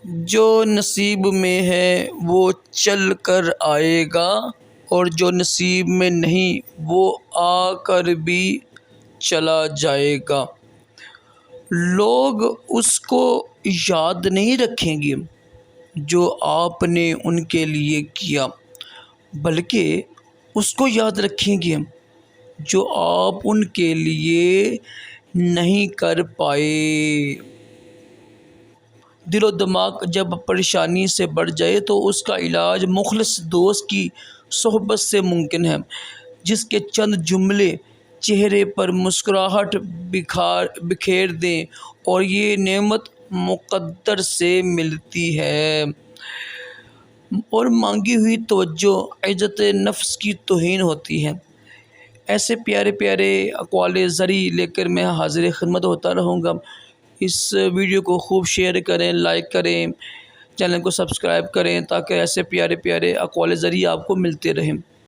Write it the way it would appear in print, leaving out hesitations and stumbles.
جو نصیب میں ہے وہ چل کر آئے گا، اور جو نصیب میں نہیں وہ آ کر بھی چلا جائے گا۔ لوگ اس کو یاد نہیں رکھیں گے جو آپ نے ان کے لیے کیا، بلکہ اس کو یاد رکھیں گے جو آپ ان کے لیے نہیں کر پائے۔ دل و دماغ جب پریشانی سے بڑھ جائے تو اس کا علاج مخلص دوست کی صحبت سے ممکن ہے، جس کے چند جملے چہرے پر مسکراہٹ بکھیر دیں، اور یہ نعمت مقدر سے ملتی ہے۔ اور مانگی ہوئی توجہ عزت نفس کی توہین ہوتی ہے۔ ایسے پیارے پیارے اقوال زرعی لے کر میں حاضر خدمت ہوتا رہوں گا۔ اس ویڈیو کو خوب شیئر کریں، لائک کریں، چینل کو سبسکرائب کریں، تاکہ ایسے پیارے پیارے اقوال زرعی آپ کو ملتے رہیں۔